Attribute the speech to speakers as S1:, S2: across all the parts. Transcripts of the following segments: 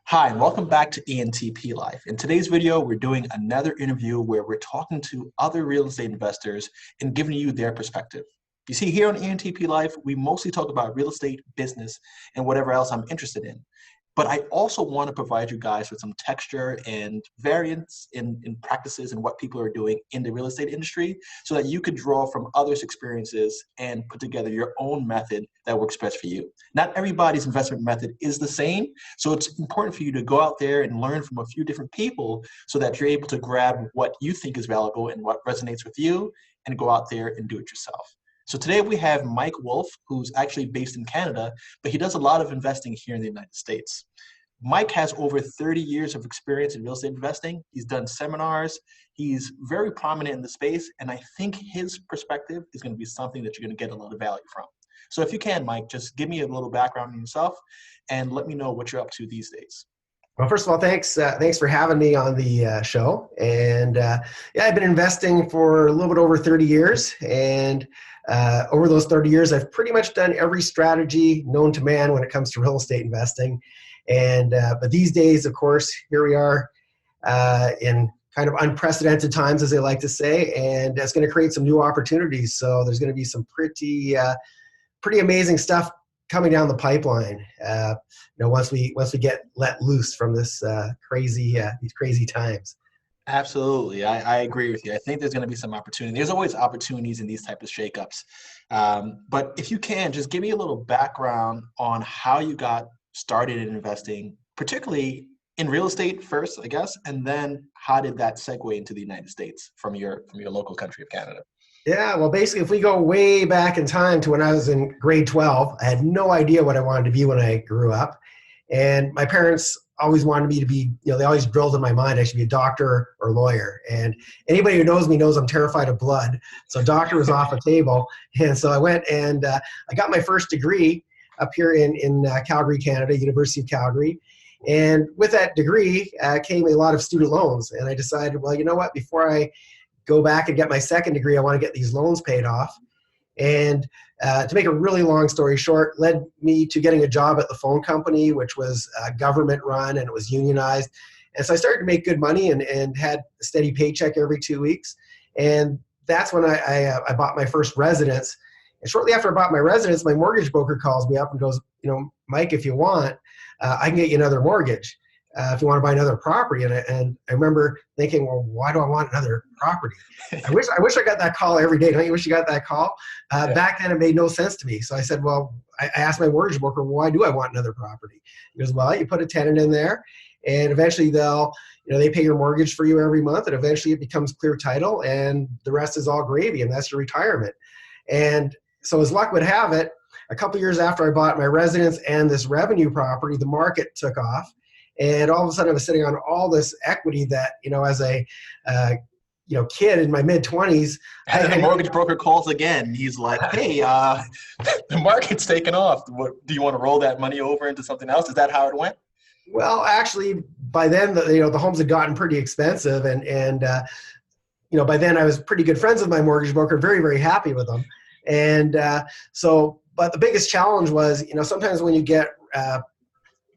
S1: Hi, and welcome back to ENTP Life. In today's video, we're doing another interview where we're talking to other real estate investors and giving you their perspective. You see, here on ENTP Life, we mostly talk about real estate, business, and whatever else I'm interested in. But I also want to provide you guys with some texture and variance in practices and what people are doing in the real estate industry so that you could draw from others' experiences and put together your own method that works best for you. Not everybody's investment method is the same, so it's important for you to go out there and learn from a few different people so that you're able to grab what you think is valuable and what resonates with you and go out there and do it yourself. So today we have Mike Wolf, who's actually based in Canada, but he does a lot of investing here in the United States. Mike has over 30 years of experience in real estate investing. He's done seminars. He's very prominent in the space, and I think his perspective is going to be something that you're going to get a lot of value from. So if you can, Mike, just give me a little background on yourself and let me know what you're up to these days.
S2: Well, first of all, thanks for having me on the show. And I've been investing for a little bit over 30 years. And over those 30 years, I've pretty much done every strategy known to man when it comes to real estate investing. And but these days, of course, here we are in kind of unprecedented times, as they like to say, and that's going to create some new opportunities. So there's going to be some pretty amazing stuff coming down the pipeline. Once we get let loose from this these crazy times.
S1: Absolutely, I agree with you. I think there's going to be some opportunity. There's always opportunities in these type of shakeups. But if you can, just give me a little background on how you got started in investing, particularly in real estate first, I guess, and then how did that segue into the United States from your local country of Canada?
S2: Yeah, well, basically, if we go way back in time to when I was in grade 12, I had no idea what I wanted to be when I grew up. And my parents always wanted me to be, they always drilled in my mind I should be a doctor or lawyer. And anybody who knows me knows I'm terrified of blood. So doctor was off the table. And so I went and I got my first degree up here in Calgary, Canada, University of Calgary. And with that degree came a lot of student loans. And I decided, well, you know what, before I go back and get my second degree, I want to get these loans paid off. And to make a really long story short, led me to getting a job at the phone company, which was government run and it was unionized. And so I started to make good money and had a steady paycheck every 2 weeks. And that's when I bought my first residence. And shortly after I bought my residence, my mortgage broker calls me up and goes, Mike, if you want, I can get you another mortgage. If you want to buy another property. And I remember thinking, well, why do I want another property? I wish I got that call every day. Don't you wish you got that call?
S1: Yeah.
S2: Back then, it made no sense to me. So I said, well, I asked my mortgage broker, well, why do I want another property? He goes, well, you put a tenant in there and eventually they pay your mortgage for you every month and eventually it becomes clear title and the rest is all gravy and that's your retirement. And so as luck would have it, a couple years after I bought my residence and this revenue property, the market took off. And all of a sudden I was sitting on all this equity that, as a kid in my mid-20s.
S1: And the mortgage broker calls again. He's like, hey, the market's taken off. Do you want to roll that money over into something else? Is that how it went?
S2: Well, actually, by then, the homes had gotten pretty expensive. And by then I was pretty good friends with my mortgage broker, very, very happy with them. And but the biggest challenge was, sometimes when you get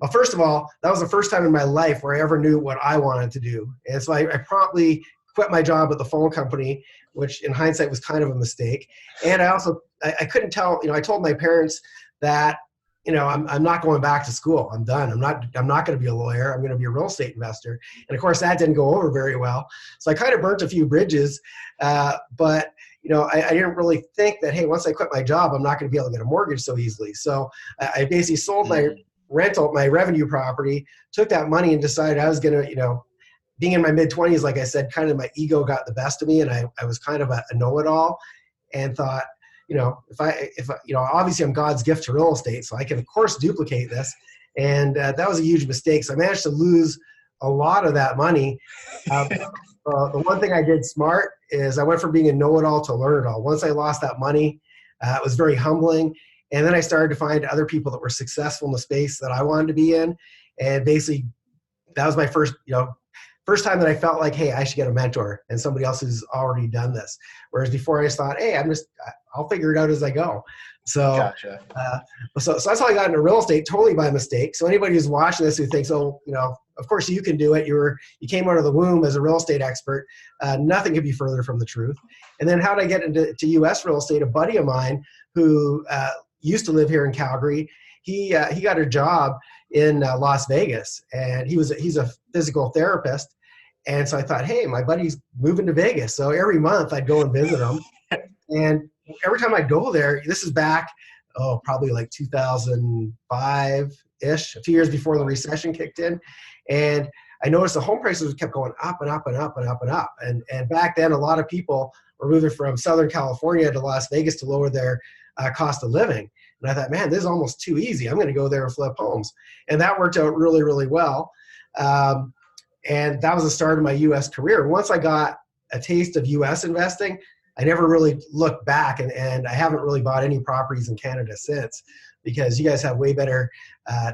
S2: well, first of all, that was the first time in my life where I ever knew what I wanted to do. And so I promptly quit my job at the phone company, which in hindsight was kind of a mistake. And I couldn't tell, I told my parents that, I'm not going back to school. I'm done. I'm not going to be a lawyer. I'm going to be a real estate investor. And of course that didn't go over very well. So I kind of burnt a few bridges, but I didn't really think that, hey, once I quit my job, I'm not going to be able to get a mortgage so easily. So I basically sold my revenue property, took that money and decided I was going to, being in my mid-20s, like I said, kind of my ego got the best of me and I was kind of a know-it-all and thought, if obviously I'm God's gift to real estate, so I can of course duplicate this. And that was a huge mistake. So I managed to lose a lot of that money. The one thing I did smart is I went from being a know-it-all to learn-it-all. Once I lost that money, it was very humbling. And then I started to find other people that were successful in the space that I wanted to be in. And basically, that was my first first time that I felt like, hey, I should get a mentor and somebody else who's already done this. Whereas before I just thought, hey, I'll figure it out as I go. So,
S1: Gotcha.
S2: uh, so that's how I got into real estate, totally by mistake. So anybody who's watching this who thinks, oh, of course you can do it. You came out of the womb as a real estate expert. Nothing could be further from the truth. And then how did I get into U.S. real estate? A buddy of mine who used to live here in Calgary, he got a job in Las Vegas, and he's a physical therapist. And so I thought, hey, my buddy's moving to Vegas. So every month I'd go and visit him. And every time I go there, this is back, probably like 2005-ish, a few years before the recession kicked in. And I noticed the home prices kept going up and up and up and up and up. And back then, a lot of people were moving from Southern California to Las Vegas to lower their cost of living. And I thought, man, this is almost too easy. I'm going to go there and flip homes. And that worked out really, really well. And that was the start of my U.S. career. Once I got a taste of U.S. investing, I never really looked back, and I haven't really bought any properties in Canada since, because you guys have way better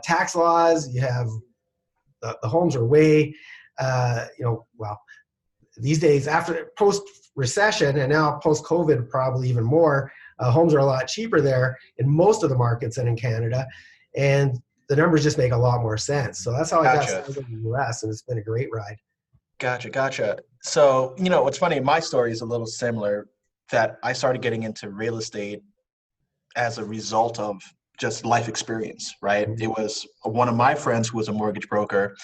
S2: tax laws. You have the homes are way, these days after post-recession and now post-COVID probably even more, homes are a lot cheaper there in most of the markets than in Canada, and the numbers just make a lot more sense. So that's how I got started in the U.S., and it's been a great ride.
S1: Gotcha. So, what's funny, my story is a little similar, that I started getting into real estate as a result of just life experience, right?
S2: Mm-hmm.
S1: It was one of my friends who was a mortgage broker,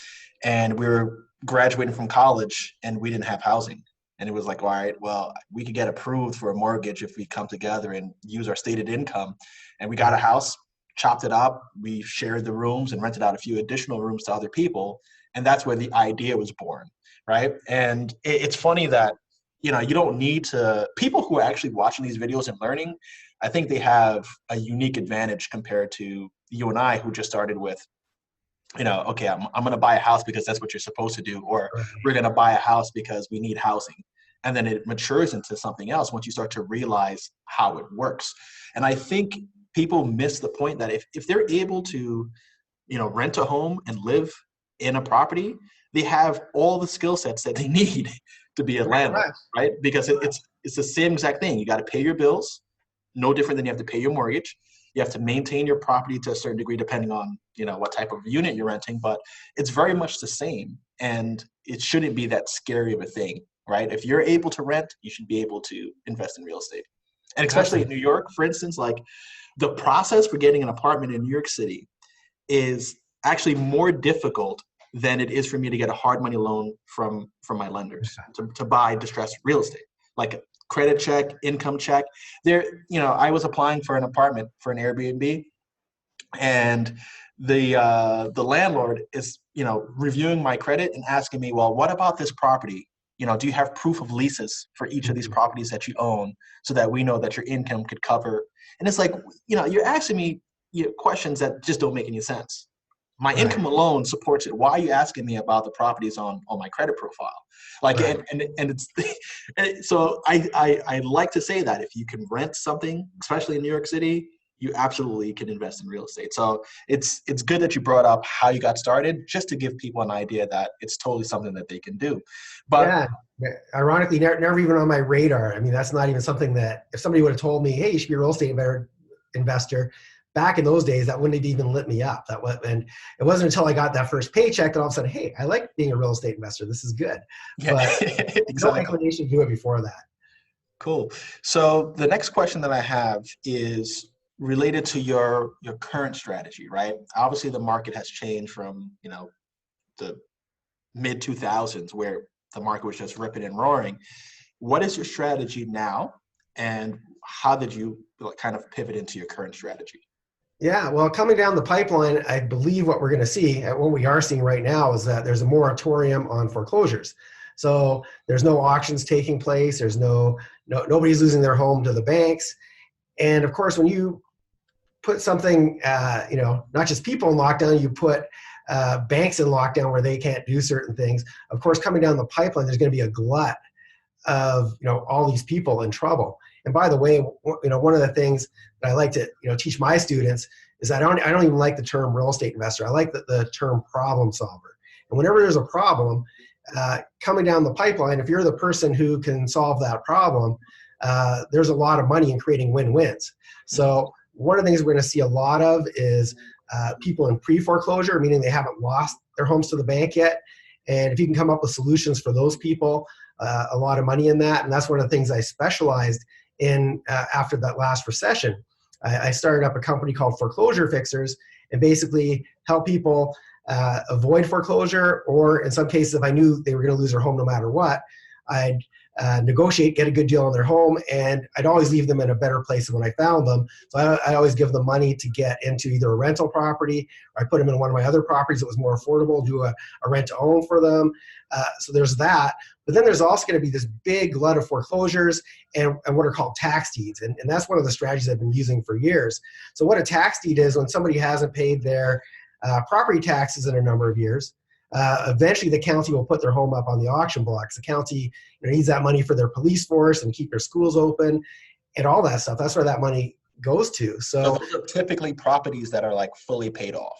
S1: and we were graduating from college and we didn't have housing. And it was like, all right, well, we could get approved for a mortgage if we come together and use our stated income. And we got a house, chopped it up, we shared the rooms and rented out a few additional rooms to other people. And that's where the idea was born, right? And it's funny that, you don't need to, people who are actually watching these videos and learning, I think they have a unique advantage compared to you and I, who just started with, okay, I'm going to buy a house because that's what you're supposed to do, or we're going to buy a house because we need housing. And then it matures into something else once you start to realize how it works. And I think people miss the point that if they're able to, rent a home and live in a property, they have all the skill sets that they need to be a landlord, right? Because it's the same exact thing. You got to pay your bills, no different than you have to pay your mortgage. You have to maintain your property to a certain degree, depending on, what type of unit you're renting, but it's very much the same. And it shouldn't be that scary of a thing, right? If you're able to rent, you should be able to invest in real estate. And especially in New York, for instance, like the process for getting an apartment in New York City is actually more difficult than it is for me to get a hard money loan from my lenders to buy distressed real estate, like a credit check, income check. I was applying for an apartment for an Airbnb, and the landlord is, reviewing my credit and asking me, well, what about this property? Do you have proof of leases for each of these properties that you own, so that we know that your income could cover? And it's like, you're asking me questions that just don't make any sense. My income alone supports it. Why are you asking me about the properties on my credit profile? Like, and it's, so I like to say that if you can rent something, especially in New York City, you absolutely can invest in real estate. So it's good that you brought up how you got started, just to give people an idea that it's totally something that they can do. But
S2: ironically, never even on my radar. I mean, that's not even something that, if somebody would have told me, hey, you should be a real estate investor, back in those days, that wouldn't have even lit me up. And it wasn't until I got that first paycheck that all of a sudden, hey, I like being a real estate investor. This is good. But exactly. No inclination to do it before that.
S1: Cool. So the next question that I have is related to your current strategy, right? Obviously, the market has changed from, the mid 2000s, where the market was just ripping and roaring. What is your strategy now, and how did you kind of pivot into your current strategy?
S2: Yeah, well, coming down the pipeline, I believe what we're going to see, and what we are seeing right now, is that there's a moratorium on foreclosures. So there's no auctions taking place. There's nobody's losing their home to the banks. And of course, when you put something, not just people in lockdown, you put banks in lockdown where they can't do certain things. Of course, coming down the pipeline, there's going to be a glut of all these people in trouble. And by the way, one of the things that I like to teach my students is I don't even like the term real estate investor. I like the term problem solver. And whenever there's a problem coming down the pipeline, if you're the person who can solve that problem, there's a lot of money in creating win-wins. So one of the things we're going to see a lot of is people in pre-foreclosure, meaning they haven't lost their homes to the bank yet. And if you can come up with solutions for those people, a lot of money in that. And that's one of the things I specialized in after that last recession. I started up a company called Foreclosure Fixers and basically help people avoid foreclosure, or in some cases, if I knew they were going to lose their home no matter what, I'd negotiate, get a good deal on their home, and I'd always leave them in a better place than when I found them. So I always give them money to get into either a rental property, or I put them in one of my other properties that was more affordable, do a rent to own for them. So there's that. But then there's also going to be this big glut of foreclosures and what are called tax deeds. And that's one of the strategies I've been using for years. So what a tax deed is, when somebody hasn't paid their property taxes in a number of years, eventually the county will put their home up on the auction blocks. The county needs that money for their police force and keep their schools open and all that stuff. That's where that money goes to. So
S1: those are typically properties that are like fully paid off,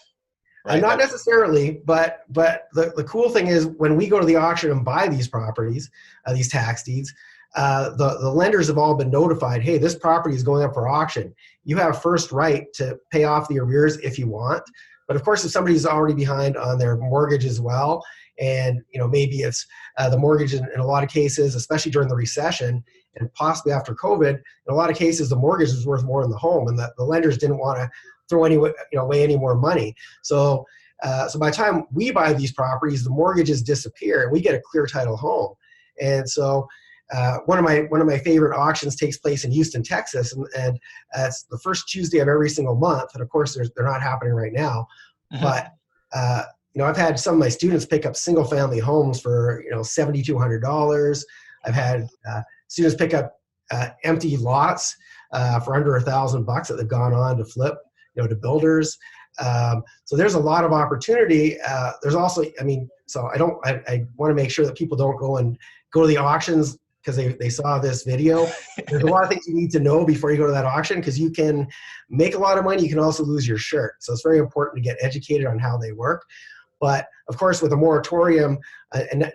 S1: right?
S2: not necessarily, but the cool thing is when we go to the auction and buy these properties, these tax deeds, the lenders have all been notified, hey, this property is going up for auction. You have first right to pay off the arrears if you want. But of course, if somebody's already behind on their mortgage as well, and maybe it's the mortgage in a lot of cases, especially during the recession and possibly after COVID, in a lot of cases the mortgage is worth more than the home, and the lenders didn't want to throw away any more money. So by the time we buy these properties, the mortgages disappear and we get a clear title home. And so one of my favorite auctions takes place in Houston, Texas, and it's the first Tuesday of every single month. And of course, they're not happening right now. Mm-hmm. But I've had some of my students pick up single-family homes for $7,200. I've had students pick up empty lots for under $1,000 that they've gone on to flip, to builders. So there's a lot of opportunity. There's also, so I want to make sure that people don't go to the auctions because they saw this video. There's a lot of things you need to know before you go to that auction, because you can make a lot of money. You can also lose your shirt. So it's very important to get educated on how they work. But of course, with a moratorium,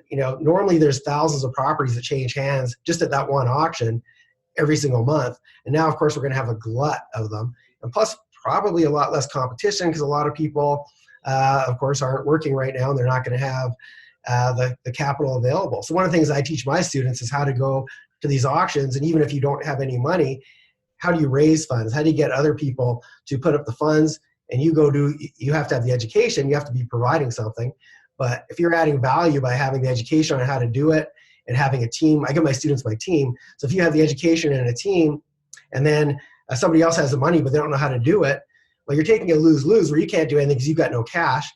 S2: normally there's thousands of properties that change hands just at that one auction every single month. And now, of course, we're going to have a glut of them. And plus, probably a lot less competition, because a lot of people, of course, aren't working right now, and they're not going to have the capital available. So one of the things I teach my students is how to go to these auctions, and even if you don't have any money, how do you raise funds? How do you get other people to put up the funds? And you have to have the education, you have to be providing something. But if you're adding value by having the education on how to do it and having a team, I give my students my team. So if you have the education and a team, and then somebody else has the money but they don't know how to do it, well, you're taking a lose-lose where you can't do anything because you've got no cash,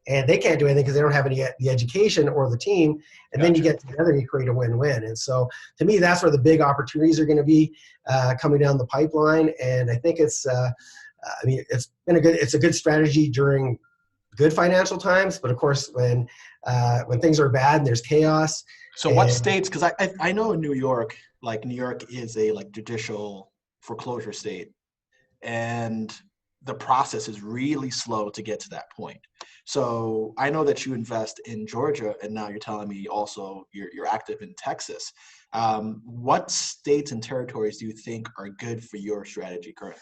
S2: and they can't do anything because they don't have the education or the team. And Then you get together and you create a win-win. And so to me, that's where the big opportunities are going to be coming down the pipeline. And I think it's a good strategy during good financial times, but of course when things are bad and there's chaos.
S1: So what states, because I know in New York is a judicial foreclosure state, and the process is really slow to get to that point. So I know that you invest in Georgia, and now you're telling me also you're active in Texas. What states and territories do you think are good for your strategy currently?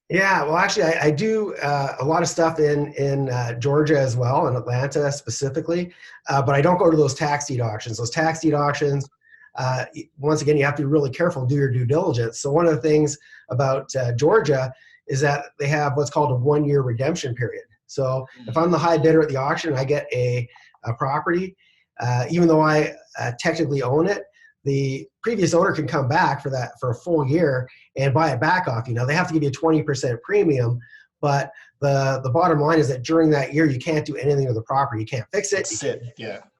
S2: Yeah, well, actually, I do a lot of stuff in Georgia as well, in Atlanta specifically, but I don't go to those tax deed auctions. Those tax deed auctions, once again, you have to be really careful, do your due diligence. So one of the things about Georgia is that they have what's called a 1-year redemption period. So if I'm the high bidder at the auction and I get a property, even though I technically own it, the previous owner can come back for a full year and buy it back off you. Now, they have to give you a 20% premium, but the bottom line is that during that year, you can't do anything with the property. You can't fix it.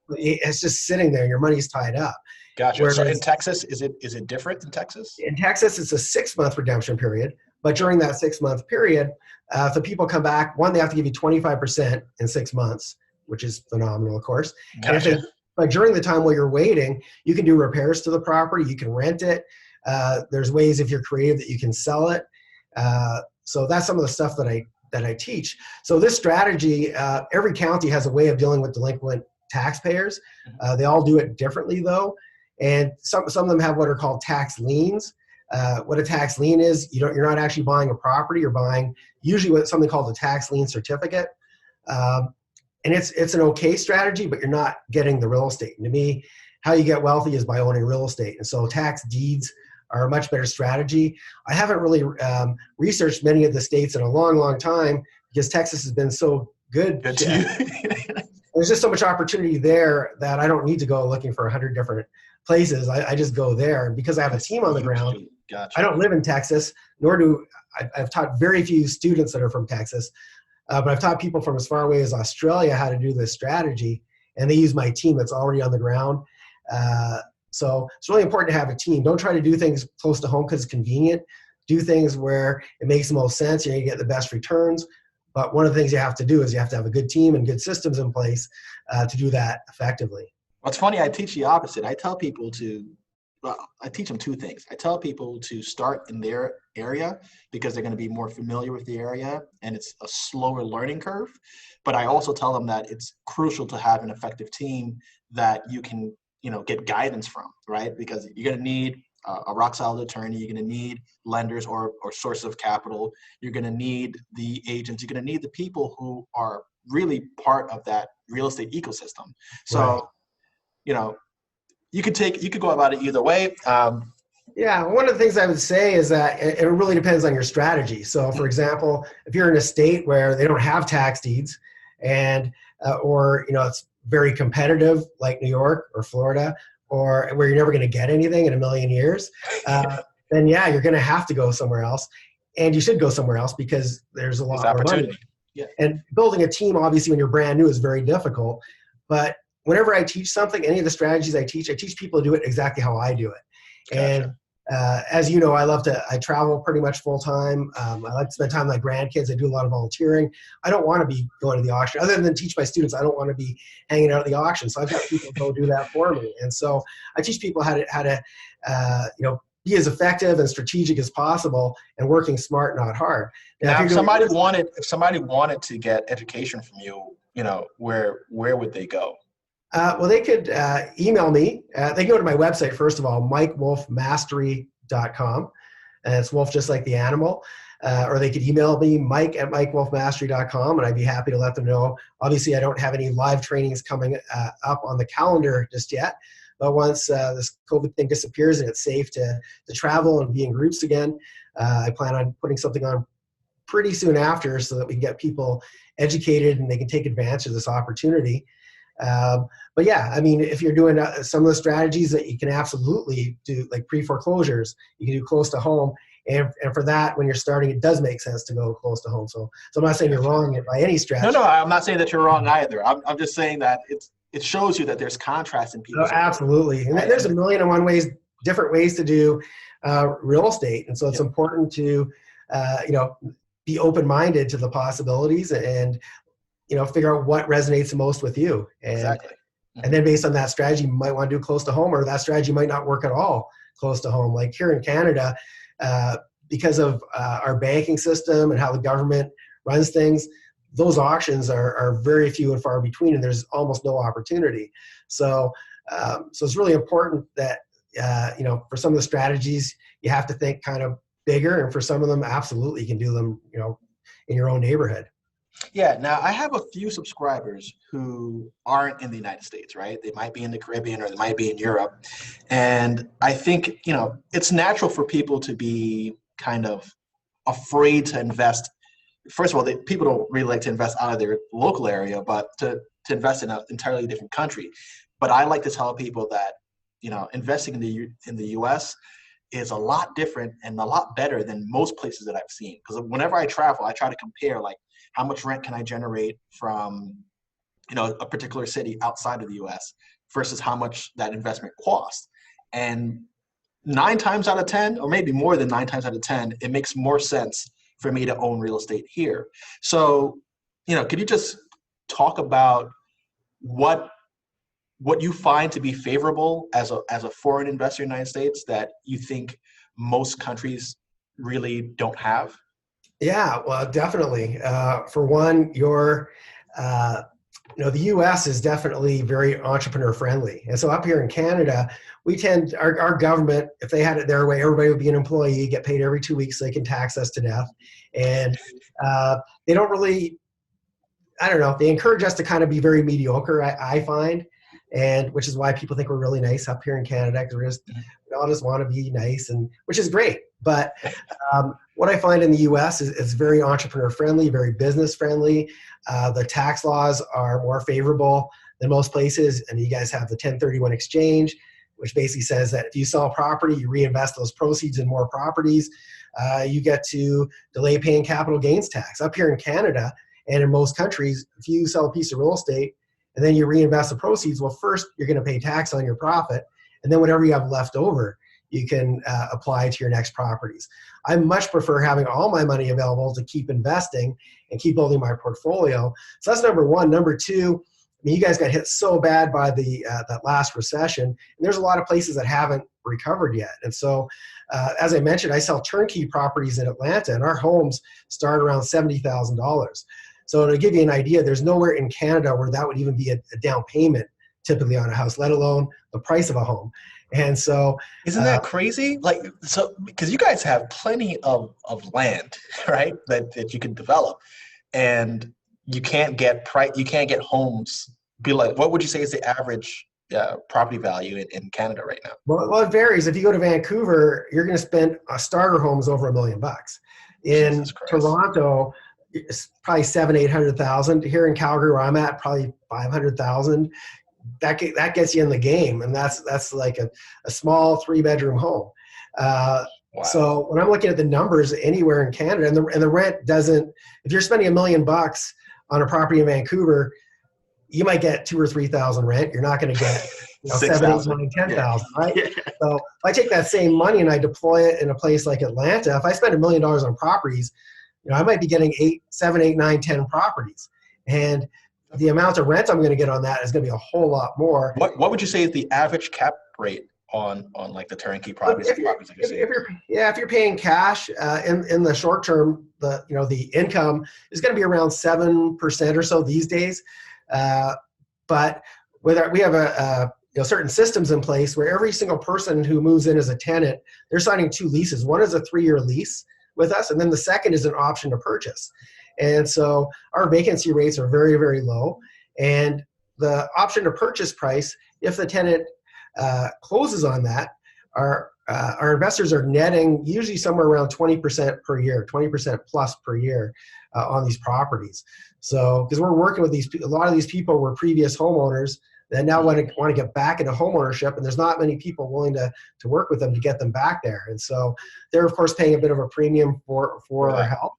S2: It's just sitting there. Your money's tied up.
S1: Gotcha. So in Texas, is it different in Texas?
S2: In Texas, it's a 6-month redemption period. But during that 6-month period, if the people come back, one, they have to give you 25% in 6 months, which is phenomenal, of course.
S1: Gotcha.
S2: But during the time while you're waiting, you can do repairs to the property. You can rent it. There's ways, if you're creative, that you can sell it. So that's some of the stuff that I teach. So this strategy, every county has a way of dealing with delinquent taxpayers. They all do it differently, though. And some of them have what are called tax liens. What a tax lien is, you're not actually buying a property. You're buying usually something called a tax lien certificate. And it's an okay strategy, but you're not getting the real estate. And to me, how you get wealthy is by owning real estate. And so tax deeds are a much better strategy. I haven't really researched many of the states in a long, long time because Texas has been so good.
S1: Good to you.
S2: There's just so much opportunity there that I don't need to go looking for 100 different places. I just go there. And because I have a team on the ground,
S1: Gotcha.
S2: I don't live in Texas, nor do I've taught very few students that are from Texas. But I've taught people from as far away as Australia how to do this strategy, and they use my team that's already on the ground. So it's really important to have a team. Don't try to do things close to home because it's convenient. Do things where it makes the most sense. You get the best returns. But one of the things you have to do is you have to have a good team and good systems in place to do that effectively.
S1: What's funny, I teach the opposite. I tell people I teach them two things. I tell people to start in their area because they're going to be more familiar with the area and it's a slower learning curve. But I also tell them that it's crucial to have an effective team that you can, get guidance from, right? Because you're going to need a rock solid attorney. You're going to need lenders or sources of capital. You're going to need the agents. You're going to need the people who are really part of that real estate ecosystem. So, right. You could go about it either way.
S2: Yeah, one of the things I would say is that it really depends on your strategy. So, for example, if you're in a state where they don't have tax deeds, and or it's very competitive, like New York or Florida, or where you're never going to get anything in a million years, then yeah, you're going to have to go somewhere else, and you should go somewhere else because there's a lot more money.
S1: Yeah.
S2: And building a team, obviously, when you're brand new, is very difficult, but whenever I teach something, any of the strategies I teach people to do it exactly how I do it. Gotcha. And as you know, I travel pretty much full time. I like to spend time with my grandkids. I do a lot of volunteering. I don't want to be going to the auction. Other than teach my students, I don't want to be hanging out at the auction. So I've got people go do that for me. And so I teach people how to be as effective and strategic as possible and working smart, not hard.
S1: Now, if somebody wanted to get education from you, where would they go?
S2: Well, they could email me. They can go to my website, first of all, mikewolfmastery.com. And it's wolf just like the animal. Or they could email me, mike@mikewolfmastery.com, and I'd be happy to let them know. Obviously, I don't have any live trainings coming up on the calendar just yet. But once this COVID thing disappears and it's safe to travel and be in groups again, I plan on putting something on pretty soon after so that we can get people educated and they can take advantage of this opportunity. But yeah, I mean, if you're doing some of the strategies that you can absolutely do, like pre-foreclosures, you can do close to home. And for that, when you're starting, it does make sense to go close to home. So I'm not saying you're wrong by any strategy.
S1: No, I'm not saying that you're wrong either. I'm just saying that it shows you that there's contrast in people.
S2: Oh, absolutely. And there's a million and one different ways to do real estate. And so it's important to, be open-minded to the possibilities and, figure out what resonates the most with you. And,
S1: exactly.
S2: And then based on that strategy, you might want to do close to home, or that strategy might not work at all close to home. Like here in Canada, because of our banking system and how the government runs things, those auctions are very few and far between, and there's almost no opportunity. So it's really important that, for some of the strategies, you have to think kind of bigger, and for some of them, absolutely, you can do them, in your own neighborhood.
S1: Yeah. Now, I have a few subscribers who aren't in the United States, right? They might be in the Caribbean or they might be in Europe. And I think, it's natural for people to be kind of afraid to invest. First of all, people don't really like to invest out of their local area, but to invest in an entirely different country. But I like to tell people that, investing in the U.S. is a lot different and a lot better than most places that I've seen. Because whenever I travel, I try to compare, like, how much rent can I generate from, a particular city outside of the U.S. versus how much that investment costs. And 9 times out of 10, or maybe more than 9 times out of 10, it makes more sense for me to own real estate here. So, could you just talk about what you find to be favorable as a foreign investor in the United States that you think most countries really don't have?
S2: Yeah, well, definitely. For one, your The U.S. is definitely very entrepreneur friendly, and so up here in Canada, we tend our government, if they had it their way, everybody would be an employee, get paid every 2 weeks, so they can tax us to death, and they don't really, I don't know, they encourage us to kind of be very mediocre, I find, and which is why people think we're really nice up here in Canada, because we all just want to be nice, and which is great. But what I find in the U.S. is very entrepreneur friendly, very business friendly. The tax laws are more favorable than most places, and you guys have the 1031 exchange, which basically says that if you sell a property, you reinvest those proceeds in more properties. You get to delay paying capital gains tax. Up here in Canada and in most countries, if you sell a piece of real estate and then you reinvest the proceeds, well, first you're going to pay tax on your profit, and then whatever you have left over, you can apply to your next properties. I much prefer having all my money available to keep investing and keep building my portfolio. So that's number one. Number two, I mean, you guys got hit so bad by that last recession, and there's a lot of places that haven't recovered yet. And so, as I mentioned, I sell turnkey properties in Atlanta, and our homes start around $70,000. So to give you an idea, there's nowhere in Canada where that would even be a down payment typically on a house, let alone the price of a home. And so,
S1: isn't that crazy? Like, so because you guys have plenty of land, right? That you can develop, and you can't get homes. Be like, what would you say is the average property value in Canada right now?
S2: Well, it varies. If you go to Vancouver, you're going to spend a starter home's over $1 million. In Toronto, it's probably 700,000-800,000. Here in Calgary, where I'm at, probably 500,000. That gets you in the game, and that's like a small 3-bedroom home. Wow. So when I'm looking at the numbers anywhere in Canada, and the rent doesn't, if you're spending $1 million on a property in Vancouver, you might get 2,000 or 3,000 rent. You're not going to get 7, 8, 9, 10,000, right? Yeah. So if I take that same money and I deploy it in a place like Atlanta, if I spend $1 million on properties, I might be getting 7, 8, 9, 10 properties, and the amount of rent I'm going to get on that is going to be a whole lot more.
S1: What would you say is the average cap rate on like the turnkey properties?
S2: If you're paying cash in the short term, the income is going to be around 7% or so these days. But whether we have certain systems in place where every single person who moves in as a tenant, they're signing 2 leases. One is a 3-year lease with us, and then the second is an option to purchase. And so our vacancy rates are very, very low. And the option to purchase price, if the tenant closes on that, our investors are netting usually somewhere around 20% per year, 20% plus per year on these properties. So because we're working with a lot of these people were previous homeowners that now want to get back into homeownership, and there's not many people willing to work with them to get them back there. And so they're of course paying a bit of a premium for our help.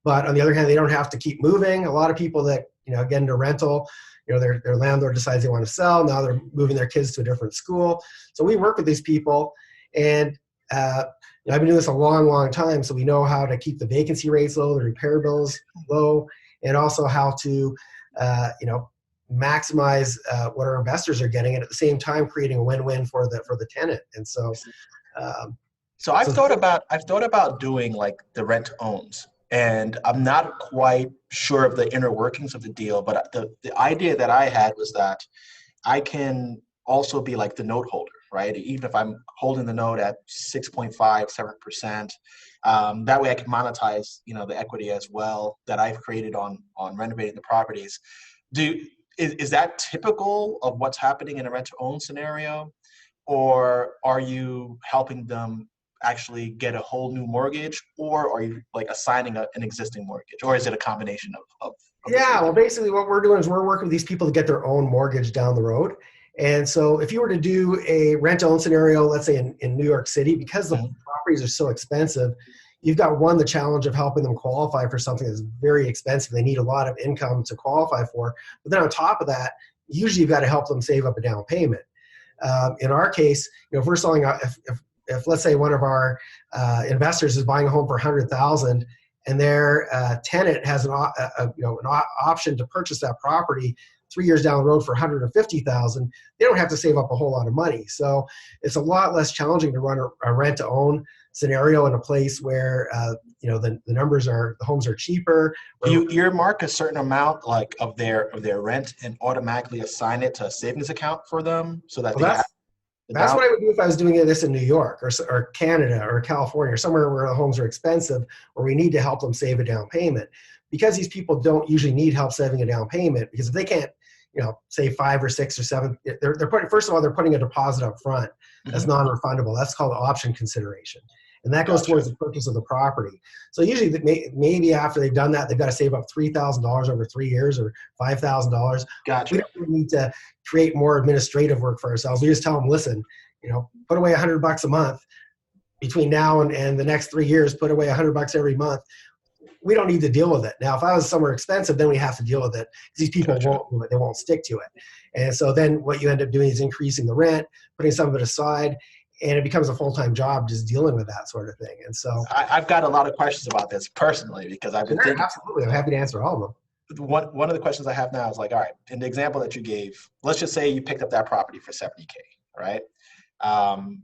S2: But on the other hand, they don't have to keep moving. A lot of people that get into rental, their landlord decides they want to sell. Now they're moving their kids to a different school. So we work with these people, and I've been doing this a long, long time. So we know how to keep the vacancy rates low, the repair bills low, and also how to maximize what our investors are getting, and at the same time creating a win-win for the tenant. And so,
S1: I've thought about doing like the rent owns. And I'm not quite sure of the inner workings of the deal, but the idea that I had was that I can also be like the note holder, right? Even if I'm holding the note at 6.5, 7%, that way I can monetize, the equity as well that I've created on renovating the properties. Is that typical of what's happening in a rent-to-own scenario, or are you helping them actually get a whole new mortgage, or are you like assigning an existing mortgage, or is it a combination of
S2: well, basically what we're doing is we're working with these people to get their own mortgage down the road. And so if you were to do a rent-to-own scenario, let's say in New York City, because the properties are so expensive, you've got the challenge of helping them qualify for something that's very expensive. They need a lot of income to qualify for. But then on top of that, usually you've got to help them save up a down payment. In our case, if we're selling, if let's say one of our investors is buying a home for $100,000 and their tenant has an option to purchase that property 3 years down the road for 150,000, they don't have to save up a whole lot of money. So it's a lot less challenging to run a rent to own scenario in a place where the homes are cheaper.
S1: Do you earmark a certain amount like of their rent and automatically assign it to a savings account for them so that
S2: Well,
S1: they have the
S2: that's
S1: down?
S2: what I would do if I was doing this in New York or Canada or California or somewhere where the homes are expensive, where we need to help them save a down payment. Because these people don't usually need help saving a down payment, because if they can't, say 5 or 6 or 7, they're putting, first of all, they're putting a deposit up front that's non-refundable. That's called option consideration. And that goes
S1: Gotcha.
S2: towards the purchase of the property. So usually maybe after they've done that, they've got to save up $3,000 over 3 years or $5,000.
S1: Gotcha.
S2: We don't really need to create more administrative work for ourselves. We just tell them, listen, put away $100 a month between now and the next 3 years, put away $100 every month. We don't need to deal with it. Now, if I was somewhere expensive, then we have to deal with it, because these people won't stick to it. And so then what you end up doing is increasing the rent, putting some of it aside, and it becomes a full-time job just dealing with that sort of thing. And so
S1: I've got a lot of questions about this personally, because I've been thinking.
S2: Absolutely. I'm happy to answer all of them.
S1: One of the questions I have now is like, all right, in the example that you gave, let's just say you picked up that property for 70K, right?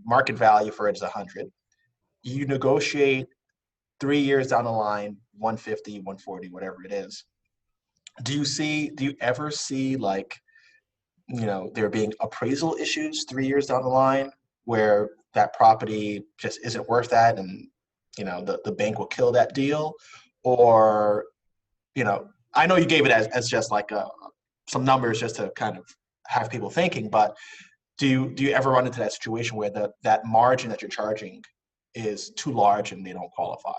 S1: Market value for it is 100. You negotiate 3 years down the line, 150, 140, whatever it is. Do you ever see like, there being appraisal issues 3 years down the line where that property just isn't worth that, and the bank will kill that deal? Or I know you gave it as just like some numbers just to kind of have people thinking, but do you ever run into that situation where that margin that you're charging is too large and they don't qualify?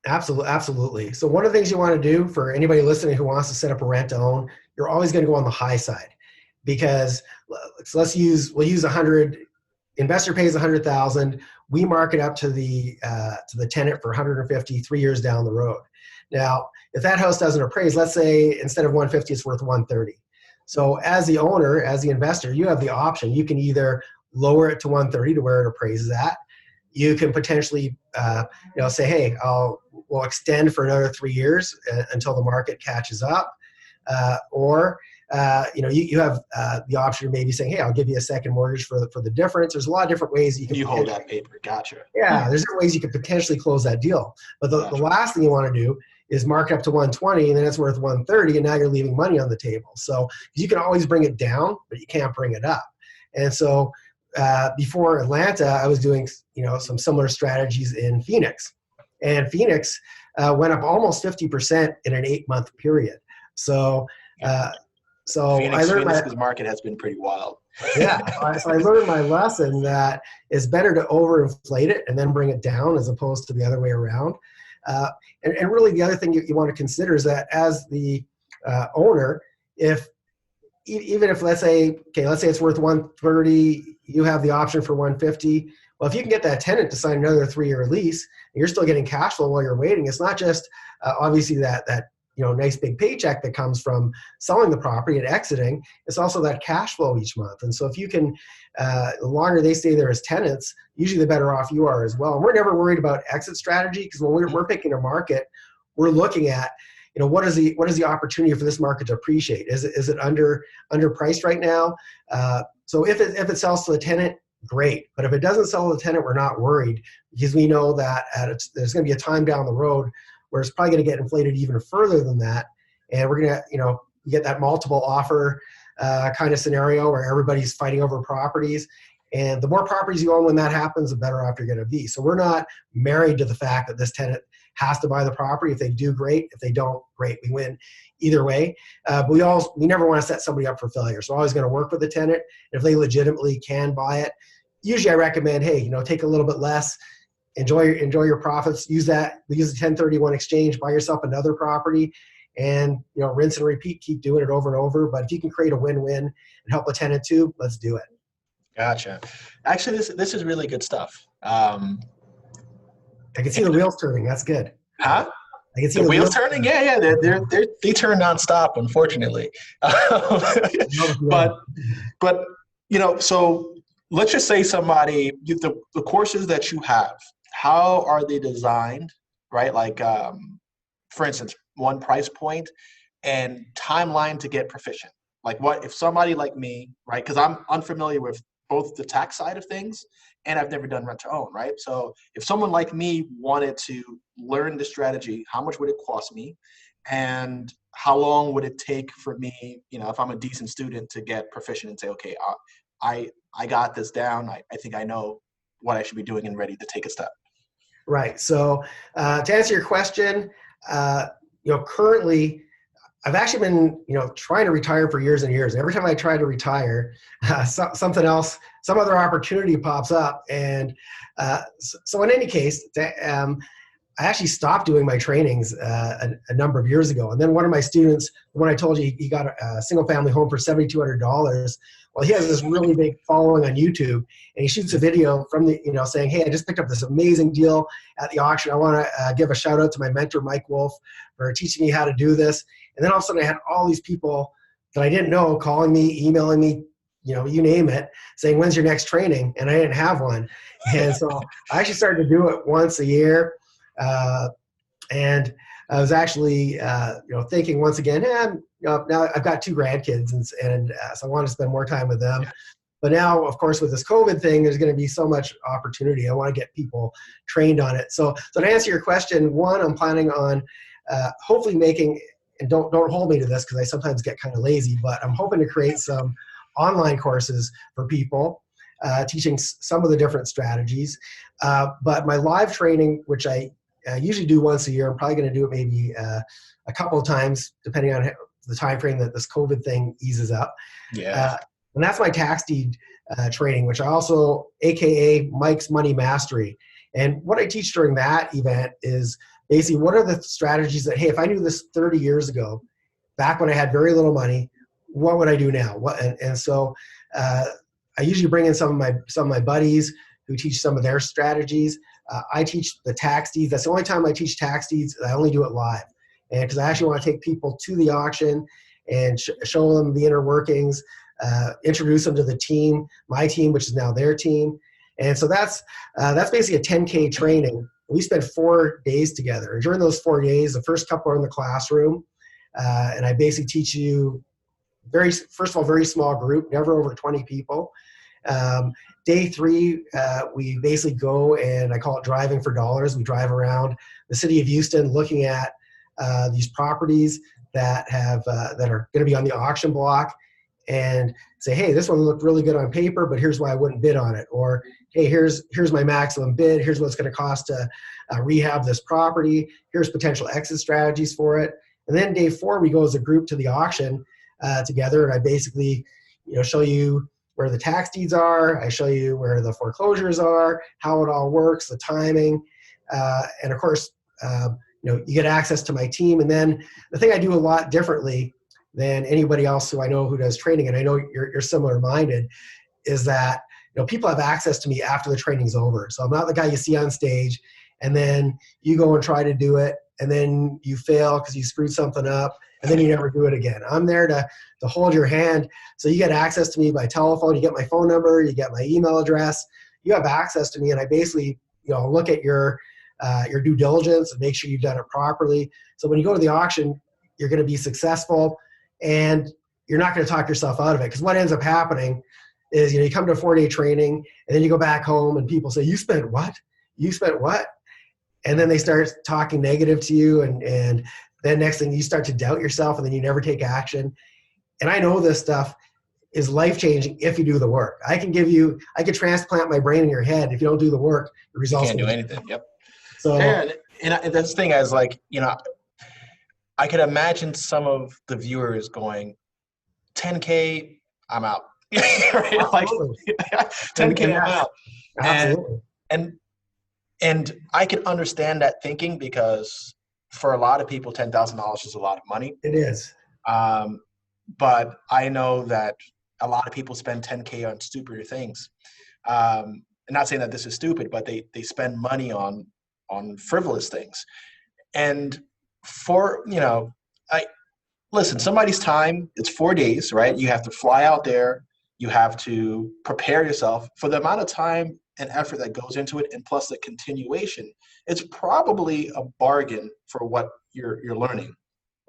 S2: Absolutely. So one of the things you want to do for anybody listening who wants to set up a rent to own, you're always going to go on the high side, because we'll use 100. Investor pays 100,000. We mark it up to the tenant for 150 3 years down the road. Now, if that house doesn't appraise, let's say instead of 150, it's worth 130. So as the owner, as the investor, you have the option. You can either lower it to 130 to where it appraises at. You can potentially, say, hey, we'll extend for another 3 years until the market catches up, or you have the option of maybe saying, hey, I'll give you a second mortgage for the difference. There's a lot of different ways you can.
S1: You hold that paper, gotcha.
S2: Yeah, there's different ways you could potentially close that deal. But the last thing you want to do is mark it up to 120, and then it's worth 130, and now you're leaving money on the table. So you can always bring it down, but you can't bring it up. And so before Atlanta, I was doing some similar strategies in Phoenix, and Phoenix went up almost 50% in an 8-month period. So
S1: Phoenix's market has been pretty wild.
S2: Yeah, so I learned my lesson that it's better to overinflate it and then bring it down as opposed to the other way around. And really, the other thing you want to consider is that as the owner, even if let's say it's worth 130, you have the option for 150. Well, if you can get that tenant to sign another 3-year lease, and you're still getting cash flow while you're waiting, it's not just obviously that nice big paycheck that comes from selling the property and exiting. It's also that cash flow each month. And so if you can, the longer they stay there as tenants, usually the better off you are as well. And we're never worried about exit strategy, because when we're picking a market, we're looking at, what is the opportunity for this market to appreciate? Is it underpriced right now? So if it sells to the tenant, great. But if it doesn't sell to the tenant, we're not worried, because we know that there's going to be a time down the road where it's probably going to get inflated even further than that. And we're going to, get that multiple offer kind of scenario where everybody's fighting over properties. And the more properties you own when that happens, the better off you're going to be. So we're not married to the fact that this tenant has to buy the property. If they do, great. If they don't, great. We win either way. But we never want to set somebody up for failure. So we're always going to work with the tenant. If they legitimately can buy it, usually I recommend, hey, take a little bit less, enjoy your profits, use the 1031 exchange, buy yourself another property, and rinse and repeat, keep doing it over and over. But if you can create a win-win and help a tenant too, let's do it.
S1: Gotcha. Actually, this is really good stuff.
S2: I can see the wheels turning. That's good.
S1: Huh?
S2: I can see
S1: the wheels turning. Yeah. They turn nonstop, unfortunately. But so let's just say somebody, the courses that you have, how are they designed, right? Like, for instance, one price point and timeline to get proficient, Like what if somebody like me, right? Because I'm unfamiliar with both the tax side of things and I've never done rent to own, right? So if someone like me wanted to learn the strategy, how much would it cost me? And how long would it take for me, if I'm a decent student, to get proficient and say, okay, I got this down. I think I know what I should be doing and ready to take a step.
S2: Right. So to answer your question, currently I've actually been, trying to retire for years and years. Every time I try to retire, something else, some other opportunity pops up. And so in any case, I actually stopped doing my trainings a number of years ago. And then one of my students, when I told you he got a single family home for $7,200, well, he has this really big following on YouTube, and he shoots a video from saying, hey, I just picked up this amazing deal at the auction. I want to give a shout out to my mentor, Mike Wolf, for teaching me how to do this. And then all of a sudden I had all these people that I didn't know calling me, emailing me, you name it, saying, when's your next training? And I didn't have one. And so I actually started to do it once a year. And I was actually, thinking once again, now I've got 2 grandkids, and so I want to spend more time with them. But now, of course, with this COVID thing, there's going to be so much opportunity. I want to get people trained on it. So to answer your question, one, I'm planning on hopefully making, and don't hold me to this because I sometimes get kind of lazy, but I'm hoping to create some online courses for people, teaching some of the different strategies. But my live training, which I usually do once a year, I'm probably going to do it maybe a couple of times, depending on the time frame that this COVID thing eases up.
S1: Yeah.
S2: And that's my tax deed training, which I also, AKA Mike's Money Mastery. And what I teach during that event is basically what are the strategies that, hey, if I knew this 30 years ago, back when I had very little money, what would I do now? So I usually bring in some of my buddies who teach some of their strategies. I teach the tax deeds. That's the only time I teach tax deeds. I only do it live. And because I actually want to take people to the auction and show them the inner workings, introduce them to the team, my team, which is now their team. And so that's basically a 10K training. We spent 4 days together. And during those 4 days, the first couple are in the classroom. And I basically teach you first of all, very small group, never over 20 people. Day 3, we basically go, and I call it driving for dollars. We drive around the city of Houston looking at these properties that are going to be on the auction block, and say, hey, this one looked really good on paper, but here's why I wouldn't bid on it. Or, hey, here's my maximum bid. Here's what it's going to cost to rehab this property. Here's potential exit strategies for it. And then day 4, we go as a group to the auction together, and I basically, show you where the tax deeds are. I show you where the foreclosures are, how it all works, the timing, and of course, you get access to my team. And then the thing I do a lot differently than anybody else who I know who does training, and I know you're similar minded, is that people have access to me after the training's over. So I'm not the guy you see on stage, and then you go and try to do it, and then you fail because you screwed something up, and then you never do it again. I'm there to hold your hand. So you get access to me by telephone. You get my phone number. You get my email address. You have access to me, and I basically look at your due diligence and make sure you've done it properly. So when you go to the auction, you're going to be successful, and you're not going to talk yourself out of it. Because what ends up happening is, you come to a 4-day training, and then you go back home, and people say, you spent what? You spent what? And then they start talking negative to you, and then next thing you start to doubt yourself, and then you never take action. And I know this stuff is life-changing if you do the work. I can transplant my brain in your head. If you don't do the work, the results
S1: You can't do anything. Yep.
S2: So,
S1: yeah, and this thing is like, I could imagine some of the viewers going, 10K, I'm out. Right? Like, 10K, I'm out.
S2: Absolutely.
S1: And I can understand that thinking, because for a lot of people, $10,000 is a lot of money.
S2: It is.
S1: But I know that a lot of people spend 10K on stupider things. I'm not saying that this is stupid, but they spend money on frivolous things. And listen, somebody's time, it's 4 days, right? You have to fly out there. You have to prepare yourself for the amount of time and effort that goes into it, and plus the continuation. It's probably a bargain for what you're learning.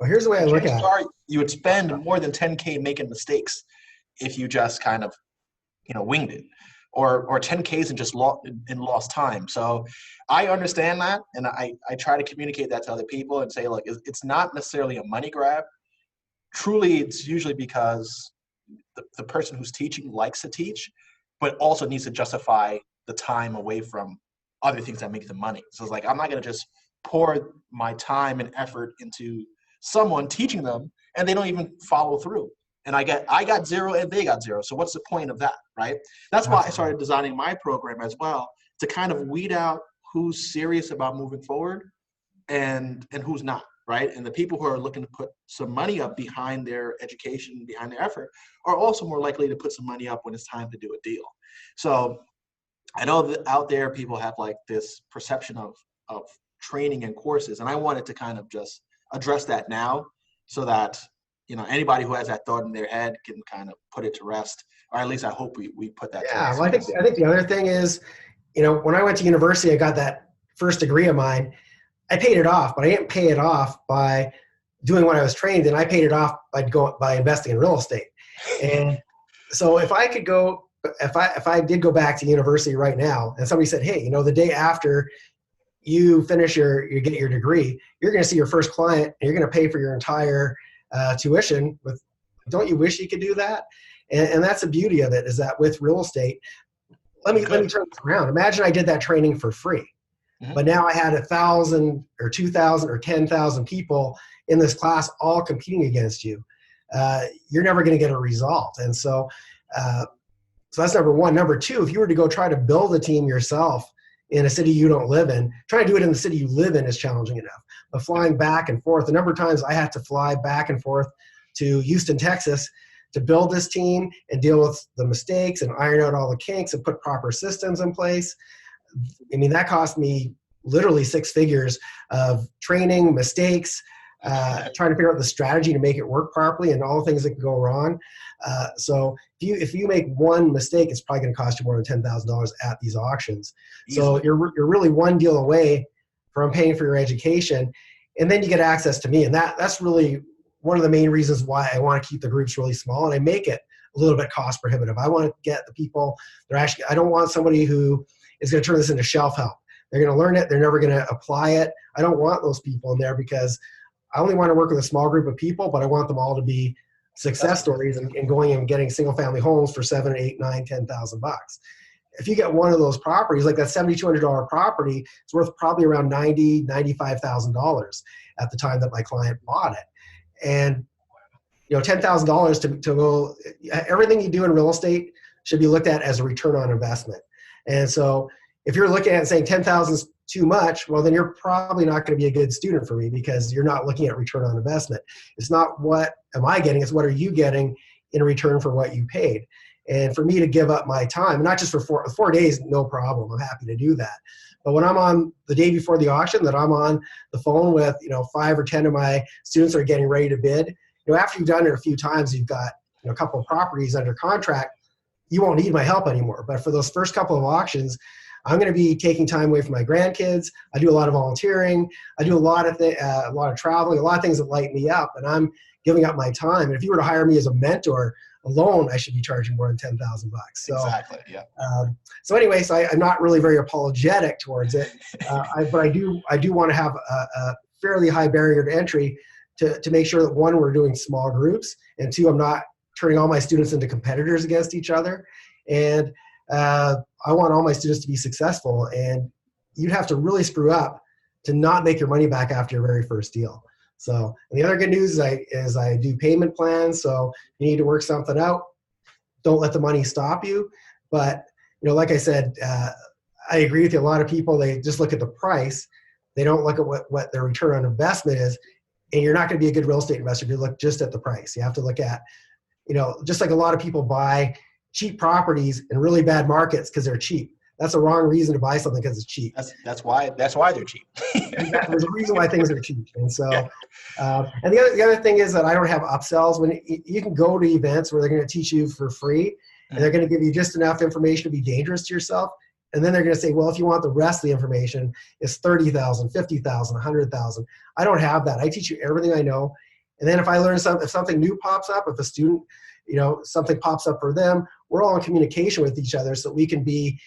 S2: Well, here's the way I look
S1: Chances
S2: at it.
S1: are you would spend more than 10K making mistakes if you just kind of, winged it, or 10Ks and just lost time. So I understand that, and I try to communicate that to other people and say, look, it's not necessarily a money grab. Truly, it's usually because the person who's teaching likes to teach, but also needs to justify the time away from other things that make them money. So it's like, I'm not going to just pour my time and effort into someone teaching them and they don't even follow through. And I got zero and they got zero. So what's the point of that, right? That's why I started designing my program as well, to kind of weed out who's serious about moving forward and who's not, right? And the people who are looking to put some money up behind their education, behind their effort, are also more likely to put some money up when it's time to do a deal. So I know that out there people have like this perception of training and courses, and I wanted to kind of just address that now, so that anybody who has that thought in their head can kind of put it to rest, or at least I hope we put that to rest.
S2: Well, I think the other thing is, when I went to university, I got that first degree of mine. I paid it off, but I didn't pay it off by doing what I was trained in. I paid it off by investing in real estate. And so if I did go back to university right now and somebody said, hey, the day after you finish you get your degree, you're going to see your first client and you're going to pay for your entire tuition don't you wish you could do that? And that's the beauty of it, is that with real estate, let me turn this around. Imagine I did that training for free. Mm-hmm. But now I had 1,000 or 2,000 or 10,000 people in this class all competing against you. You're never going to get a result. And so that's number one. Number two, if you were to go try to build a team yourself in a city you don't live in, trying to do it in the city you live in is challenging enough. But flying back and forth, the number of times I had to fly back and forth to Houston, Texas, to build this team and deal with the mistakes and iron out all the kinks and put proper systems in place. I mean, that cost me literally 6 figures of training, mistakes, trying to figure out the strategy to make it work properly and all the things that can go wrong. So if you make one mistake, it's probably going to cost you more than $10,000 at these auctions. Easily. So you're really one deal away from paying for your education, and then you get access to me. And that's really one of the main reasons why I want to keep the groups really small, and I make it a little bit cost prohibitive. I want to get the people that I don't want somebody who is going to turn this into shelf help. They're going to learn it. They're never going to apply it. I don't want those people in there, because I only want to work with a small group of people, but I want them all to be success stories and going and getting single family homes for $7,000, $8,000, $9,000, $10,000. If you get one of those properties, like that $7,200 property, it's worth probably around $90,000, $95,000 at the time that my client bought it. And $10,000 to go, everything you do in real estate should be looked at as a return on investment. And so if you're looking at saying 10,000 is too much, well, then you're probably not going to be a good student for me, because you're not looking at return on investment. It's not what am I getting, it's what are you getting in return for what you paid. And for me to give up my time, not just for 4 days, no problem, I'm happy to do that. But when I'm on the day before the auction, that I'm on the phone with 5 or 10 of my students that are getting ready to bid, after you've done it a few times, you've got a couple of properties under contract, you won't need my help anymore. But for those first couple of auctions, I'm going to be taking time away from my grandkids. I do a lot of volunteering. I do a lot of traveling, a lot of things that light me up, and I'm giving up my time. And if you were to hire me as a mentor alone, I should be charging more than $10,000. So,
S1: exactly. Yeah.
S2: So anyway, I'm not really very apologetic towards it, but I do want to have a fairly high barrier to entry to make sure that, one, we're doing small groups, and two, I'm not turning all my students into competitors against each other. And I want all my students to be successful, and you'd have to really screw up to not make your money back after your very first deal. So, and the other good news is I do payment plans. So if you need to work something out, don't let the money stop you. But, like I said, I agree with you. A lot of people, they just look at the price. They don't look at what their return on investment is. And you're not going to be a good real estate investor if you look just at the price. You have to look at, just like a lot of people buy cheap properties in really bad markets because they're cheap. That's the wrong reason to buy something, because it's cheap.
S1: That's why they're cheap.
S2: There's a reason why things are cheap. And so, and the other thing is that I don't have upsells. When you can go to events where they're going to teach you for free, and they're going to give you just enough information to be dangerous to yourself. And then they're going to say, well, if you want the rest of the information, it's $30,000, $50,000, $100,000. I don't have that. I teach you everything I know. And then if I learn if something new pops up, if a student, something pops up for them, we're all in communication with each other so we can be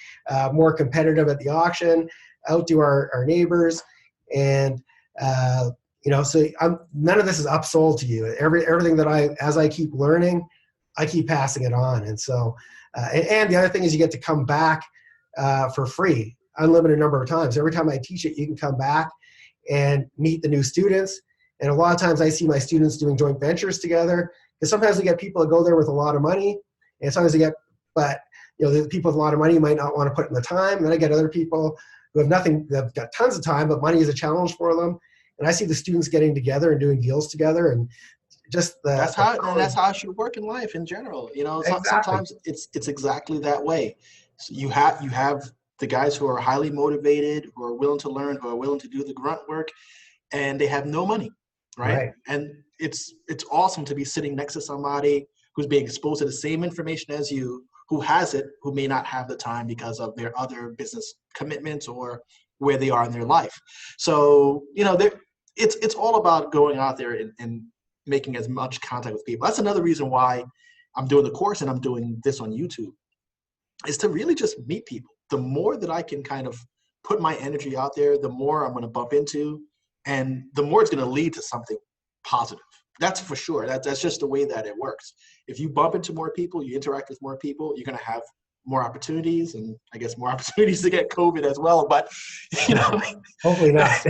S2: more competitive at the auction, outdo our neighbors. And, so none of this is upsold to you. Everything that as I keep learning, I keep passing it on. And so, and the other thing is you get to come back for free, unlimited number of times. Every time I teach it, you can come back and meet the new students. And a lot of times I see my students doing joint ventures together, because sometimes we get people that go there with a lot of money, and sometimes but the people with a lot of money might not want to put in the time. And then I get other people who have nothing, that have got tons of time, but money is a challenge for them. And I see the students getting together and doing deals together, and just
S1: that's how it should work in life in general.
S2: Exactly.
S1: Sometimes it's exactly that way. So you have the guys who are highly motivated, who are willing to learn, who are willing to do the grunt work, and they have no money, right? And it's awesome to be sitting next to somebody who's being exposed to the same information as you, who has it, who may not have the time because of their other business commitments or where they are in their life. So, it's all about going out there and making as much contact with people. That's another reason why I'm doing the course and I'm doing this on YouTube, is to really just meet people. The more that I can kind of put my energy out there, the more I'm going to bump into, and the more it's going to lead to something positive. That's for sure. That's just the way that it works. If you bump into more people, you interact with more people, you're going to have more opportunities, and I guess more opportunities to get COVID as well. But
S2: hopefully not.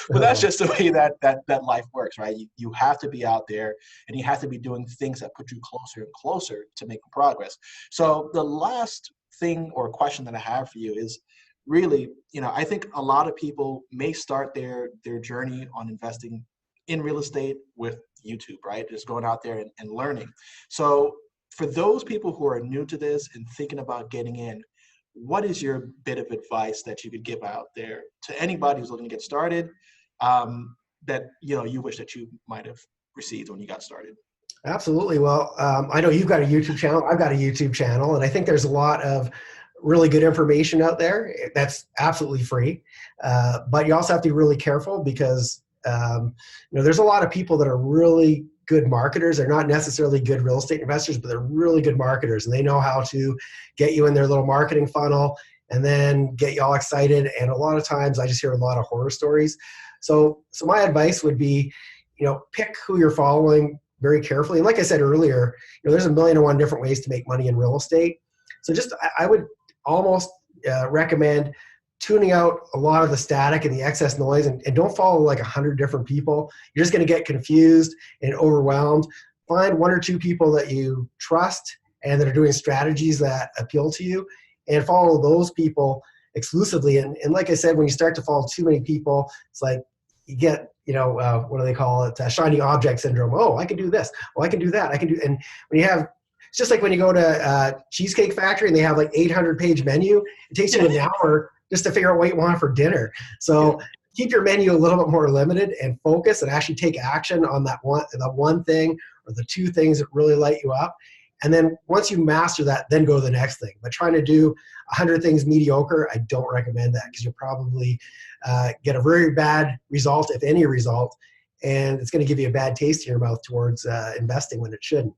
S1: But that's just the way that life works, right? You have to be out there, and you have to be doing things that put you closer and closer to making progress. So the last thing or question that I have for you is really, I think a lot of people may start their journey on investing in real estate with YouTube, right? Just going out there and learning. So for those people who are new to this and thinking about getting in, what is your bit of advice that you could give out there to anybody who's looking to get started, that you wish that you might have received when you got started?
S2: Absolutely. Well, I know you've got a YouTube channel. I've got a YouTube channel, and I think there's a lot of really good information out there that's absolutely free. But you also have to be really careful, because there's a lot of people that are really good marketers. They're not necessarily good real estate investors, but they're really good marketers, and they know how to get you in their little marketing funnel and then get you all excited. And a lot of times I just hear a lot of horror stories. So my advice would be, pick who you're following very carefully. And like I said earlier, there's a million and one different ways to make money in real estate. So I would almost recommend tuning out a lot of the static and the excess noise, and don't follow like 100 different people. You're just going to get confused and overwhelmed. Find one or two people that you trust and that are doing strategies that appeal to you, and follow those people exclusively. And like I said, when you start to follow too many people, it's like you get, what do they call it? Shiny object syndrome. Oh, I can do this. Oh, I can do that. And when you have, it's just like when you go to Cheesecake Factory and they have like 800-page menu, it takes you an hour just to figure out what you want for dinner. So keep your menu a little bit more limited and focus, and actually take action on the one thing or the two things that really light you up. And then once you master that, then go to the next thing. But trying to do 100 things mediocre, I don't recommend that, because you'll probably get a very bad result, if any result, and it's going to give you a bad taste in your mouth towards investing when it shouldn't.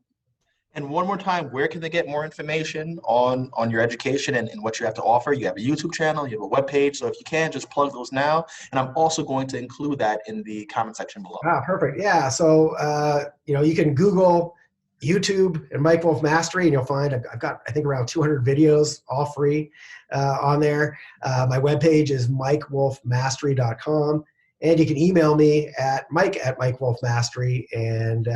S1: And one more time, where can they get more information on your education and what you have to offer? You have a YouTube channel, you have a webpage, so if you can, just plug those now. And I'm also going to include that in the comment section below.
S2: Perfect. Yeah, so you can Google YouTube and Mike Wolf Mastery, and you'll find I've got, I think, around 200 videos, all free on there. My webpage is mikewolfmastery.com, and you can email me at mike@mikewolfmastery, and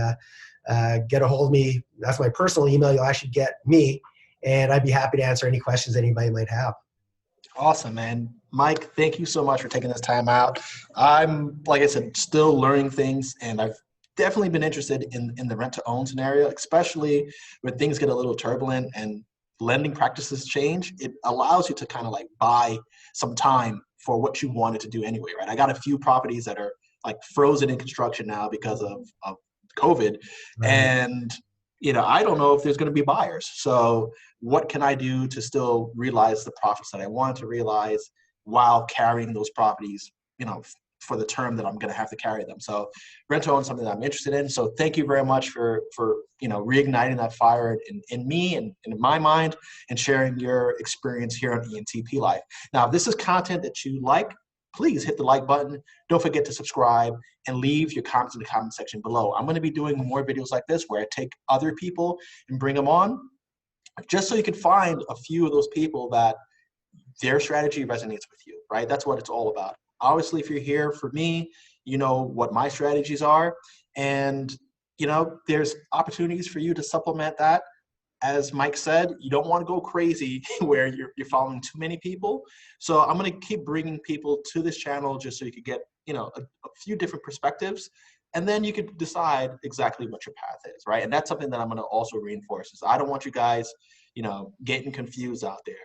S2: get a hold of me. That's my personal email. You'll actually get me, and I'd be happy to answer any questions anybody might have.
S1: Awesome, man. Mike, thank you so much for taking this time out. I'm, like I said, still learning things, and I've definitely been interested in the rent-to-own scenario, especially when things get a little turbulent and lending practices change. It allows you to kind of like buy some time for what you wanted to do anyway, right? I got a few properties that are like frozen in construction now because of COVID. Right. And, I don't know if there's going to be buyers. So what can I do to still realize the profits that I wanted to realize while carrying those properties, for the term that I'm going to have to carry them. So rent to own is something that I'm interested in. So thank you very much for reigniting that fire in me and in my mind, and sharing your experience here on ENTP Life. Now, if this is content that you like, please hit the like button. Don't forget to subscribe and leave your comments in the comment section below. I'm going to be doing more videos like this where I take other people and bring them on, just so you can find a few of those people that their strategy resonates with you, right? That's what it's all about. Obviously, if you're here for me, you know what my strategies are, and there's opportunities for you to supplement that. As Mike said, you don't want to go crazy where you're following too many people. So I'm going to keep bringing people to this channel just so you could get a few different perspectives, and then you could decide exactly what your path is, right? And that's something that I'm going to also reinforce, is I don't want you guys getting confused out there,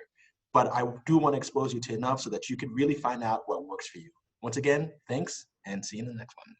S1: but I do want to expose you to enough so that you can really find out what works for you. Once again, thanks, and see you in the next one.